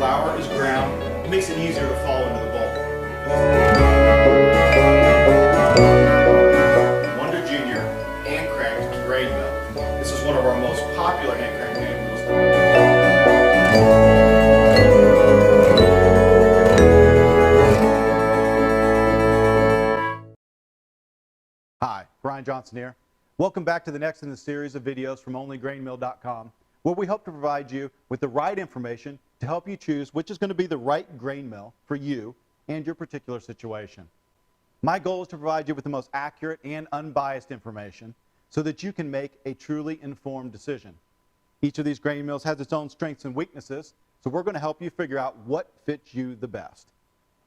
flour is ground, it makes it easier to fall into the bowl. Wonder Junior hand cranked grain mill. This is one of our most popular hand cranked grain mills. Hi, Brian Johnson here. Welcome back to the next in the series of videos from OnlyGrainMill.com, where we hope to provide you with the right information to help you choose which is going to be the right grain mill for you and your particular situation. My goal is to provide you with the most accurate and unbiased information so that you can make a truly informed decision. Each of these grain mills has its own strengths and weaknesses, so we're going to help you figure out what fits you the best.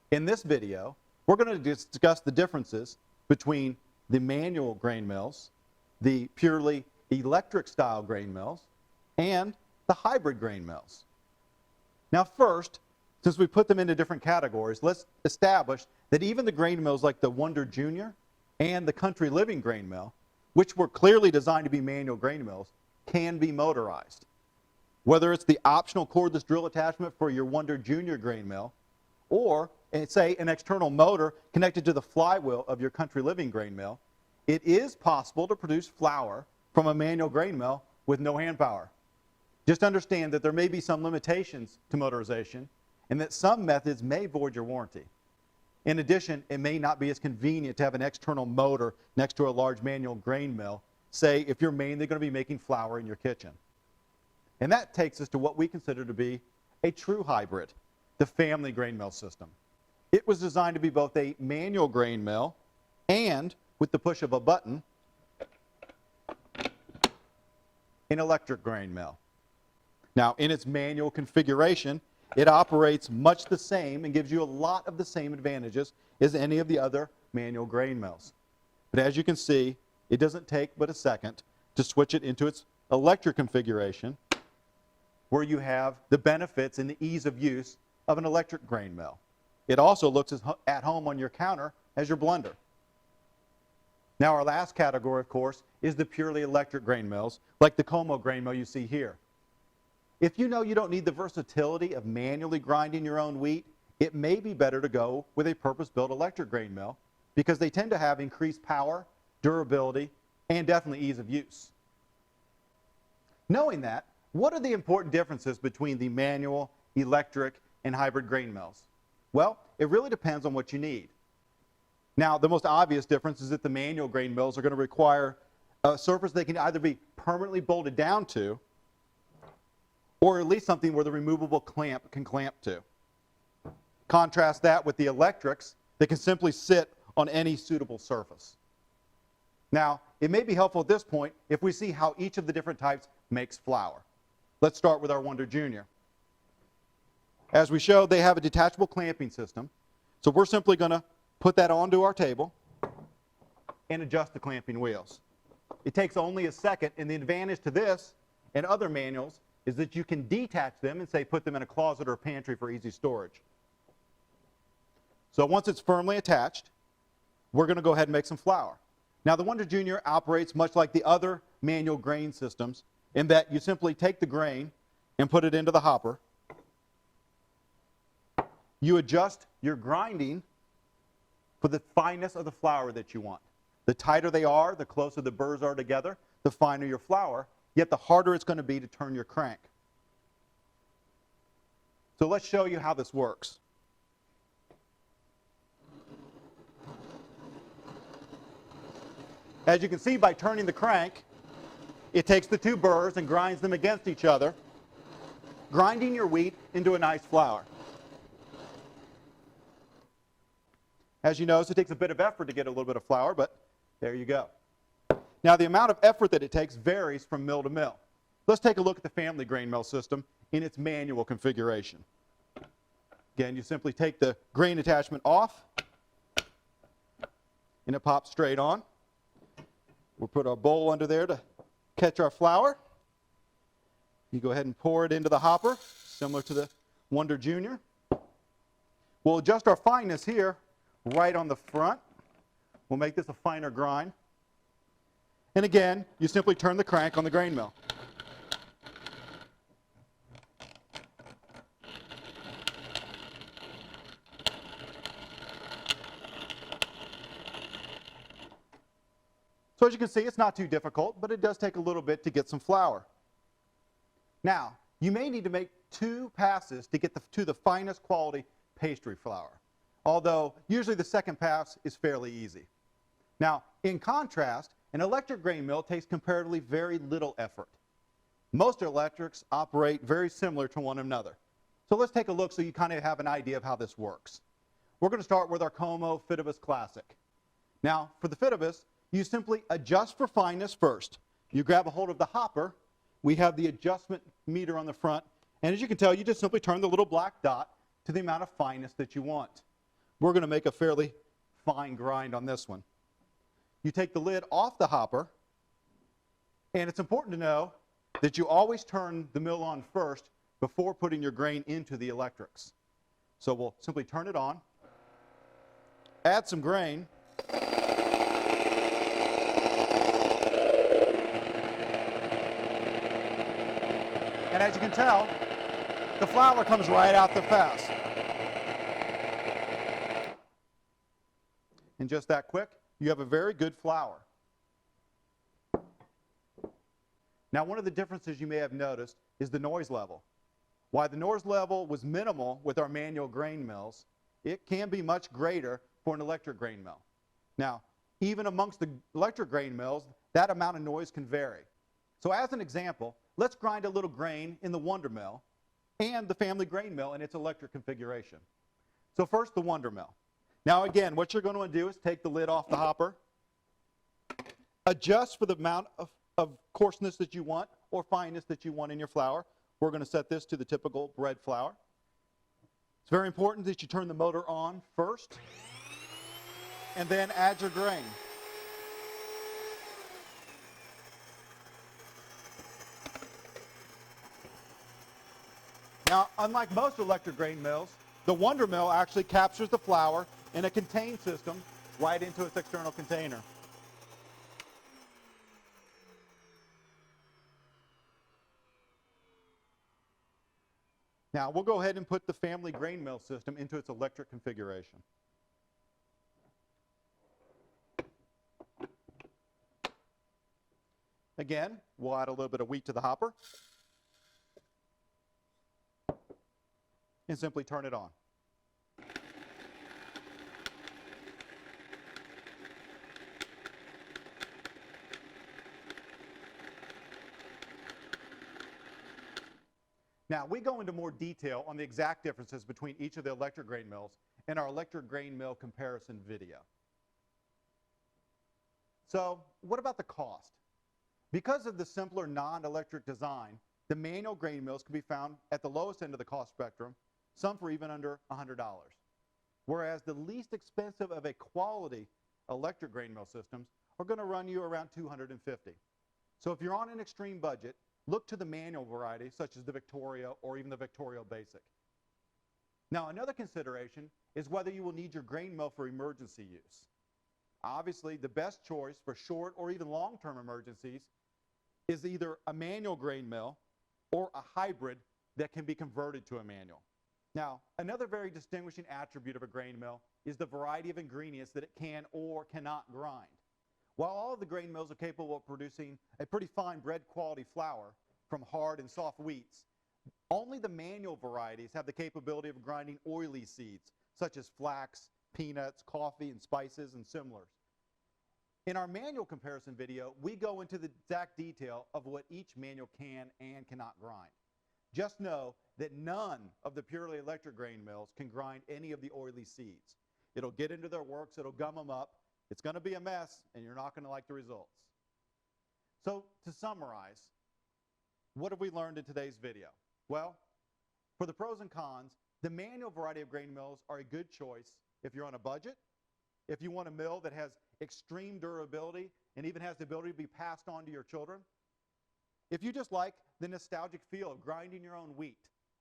In this video, we're going to discuss the differences between the manual grain mills, the purely electric style grain mills, and the hybrid grain mills. Now first, since we put them into different categories, let's establish that even the grain mills like the Wonder Junior and the Country Living grain mill, which were clearly designed to be manual grain mills, can be motorized. Whether it's the optional cordless drill attachment for your Wonder Junior grain mill, or say an external motor connected to the flywheel of your Country Living grain mill, it is possible to produce flour from a manual grain mill with no hand power. Just understand that there may be some limitations to motorization and that some methods may void your warranty. In addition, it may not be as convenient to have an external motor next to a large manual grain mill, say if you're mainly going to be making flour in your kitchen. And that takes us to what we consider to be a true hybrid, the family grain mill system. It was designed to be both a manual grain mill and, with the push of a button, an electric grain mill. Now, in its manual configuration, it operates much the same and gives you a lot of the same advantages as any of the other manual grain mills. But as you can see, it doesn't take but a second to switch it into its electric configuration, where you have the benefits and the ease of use of an electric grain mill. It also looks as at home on your counter as your blender. Now our last category, of course, is the purely electric grain mills, like the Como grain mill you see here. If you know you don't need the versatility of manually grinding your own wheat, it may be better to go with a purpose-built electric grain mill because they tend to have increased power, durability, and definitely ease of use. Knowing that, what are the important differences between the manual, electric, and hybrid grain mills? Well, it really depends on what you need. Now, the most obvious difference is that the manual grain mills are going to require a surface they can either be permanently bolted down to, or at least something where the removable clamp can clamp to. Contrast that with the electrics that can simply sit on any suitable surface. Now, it may be helpful at this point if we see how each of the different types makes flour. Let's start with our Wonder Junior. As we showed, they have a detachable clamping system, so we're simply going to put that onto our table and adjust the clamping wheels. It takes only a second, and the advantage to this and other manuals is that you can detach them and say put them in a closet or a pantry for easy storage. So once it's firmly attached, we're going to go ahead and make some flour. Now the Wonder Junior operates much like the other manual grain systems in that you simply take the grain and put it into the hopper. You adjust your grinding for the fineness of the flour that you want. The tighter they are, the closer the burrs are together, the finer your flour, yet the harder it's going to be to turn your crank. So let's show you how this works. As you can see, by turning the crank, it takes the two burrs and grinds them against each other, grinding your wheat into a nice flour. As you notice, it takes a bit of effort to get a little bit of flour, but there you go. Now, the amount of effort that it takes varies from mill to mill. Let's take a look at the family grain mill system in its manual configuration. Again, you simply take the grain attachment off, and it pops straight on. We'll put our bowl under there to catch our flour. You go ahead and pour it into the hopper, similar to the Wonder Junior. We'll adjust our fineness here right on the front. We'll make this a finer grind. And again, you simply turn the crank on the grain mill. So as you can see, it's not too difficult, but it does take a little bit to get some flour. Now, you may need to make 2 passes to get to the finest quality pastry flour, although usually the second pass is fairly easy. Now, in contrast, an electric grain mill takes comparatively very little effort. Most electrics operate very similar to one another. So let's take a look so you kind of have an idea of how this works. We're going to start with our Como Fitibus Classic. Now, for the Fitibus, you simply adjust for fineness first. You grab a hold of the hopper. We have the adjustment meter on the front, and as you can tell, you just simply turn the little black dot to the amount of fineness that you want. We're going to make a fairly fine grind on this one. You take the lid off the hopper, and it's important to know that you always turn the mill on first before putting your grain into the electrics. So we'll simply turn it on, add some grain, and as you can tell, the flour comes right out the fast. And just that quick, you have a very good flour. Now, one of the differences you may have noticed is the noise level. While the noise level was minimal with our manual grain mills, it can be much greater for an electric grain mill. Now, even amongst the electric grain mills, that amount of noise can vary. So as an example, let's grind a little grain in the Wonder Mill and the family grain mill in its electric configuration. So first, the Wonder Mill. Now again, what you're going to do is take the lid off the hopper, adjust for the amount of coarseness that you want or fineness that you want in your flour. We're going to set this to the typical bread flour. It's very important that you turn the motor on first and then add your grain. Now, unlike most electric grain mills, the Wonder Mill actually captures the flour in a contained system right into its external container. Now, we'll go ahead and put the family grain mill system into its electric configuration. Again, we'll add a little bit of wheat to the hopper and simply turn it on. Now, we go into more detail on the exact differences between each of the electric grain mills in our electric grain mill comparison video. So, what about the cost? Because of the simpler non-electric design, the manual grain mills can be found at the lowest end of the cost spectrum, some for even under $100. Whereas the least expensive of a quality electric grain mill systems are going to run you around $250. So if you're on an extreme budget, look to the manual variety such as the Victoria or even the Victoria Basic. Now, another consideration is whether you will need your grain mill for emergency use. Obviously, the best choice for short or even long-term emergencies is either a manual grain mill or a hybrid that can be converted to a manual. Now, another very distinguishing attribute of a grain mill is the variety of ingredients that it can or cannot grind. While all of the grain mills are capable of producing a pretty fine bread quality flour from hard and soft wheats, only the manual varieties have the capability of grinding oily seeds, such as flax, peanuts, coffee, and spices, and similars. In our manual comparison video, we go into the exact detail of what each manual can and cannot grind. Just know that none of the purely electric grain mills can grind any of the oily seeds. It'll get into their works, it'll gum them up, it's going to be a mess, and you're not going to like the results. So, to summarize, what have we learned in today's video? Well, for the pros and cons, the manual variety of grain mills are a good choice if you're on a budget, if you want a mill that has extreme durability and even has the ability to be passed on to your children, if you just like the nostalgic feel of grinding your own wheat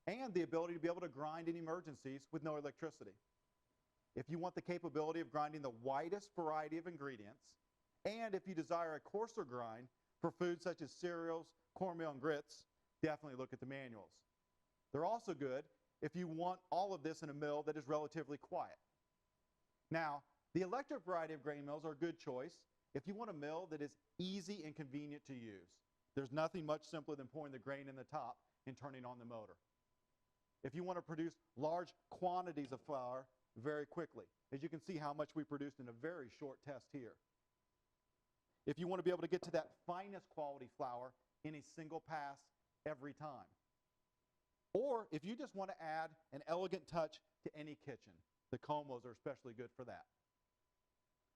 and the ability to be able to grind in emergencies with no electricity. If you want the capability of grinding the widest variety of ingredients, and if you desire a coarser grind for foods such as cereals, cornmeal, and grits, definitely look at the manuals. They're also good if you want all of this in a mill that is relatively quiet. Now, the electric variety of grain mills are a good choice If you want a mill that is easy and convenient to use, there's nothing much simpler than pouring the grain in the top and turning on the motor. If you want to produce large quantities of flour very quickly, as you can see how much we produced in a very short test here. If you want to be able to get to that finest quality flour in a single pass every time. Or if you just want to add an elegant touch to any kitchen, the Comos are especially good for that.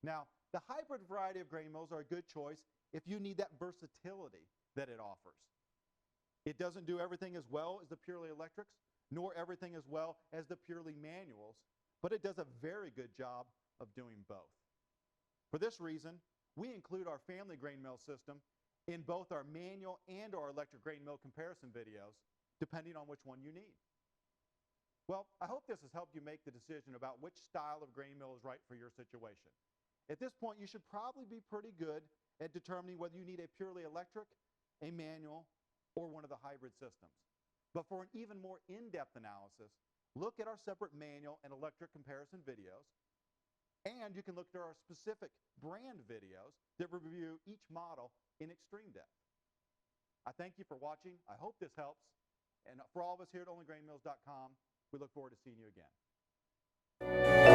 Now, the hybrid variety of grain mills are a good choice if you need that versatility that it offers. It doesn't do everything as well as the purely electrics, nor everything as well as the purely manuals, but it does a very good job of doing both. For this reason, we include our family grain mill system in both our manual and our electric grain mill comparison videos, depending on which one you need. Well, I hope this has helped you make the decision about which style of grain mill is right for your situation. At this point, you should probably be pretty good at determining whether you need a purely electric, a manual, or one of the hybrid systems. But for an even more in-depth analysis, look at our separate manual and electric comparison videos, and you can look at our specific brand videos that review each model in extreme depth. I thank you for watching. I hope this helps. And for all of us here at OnlyGrainMills.com, we look forward to seeing you again.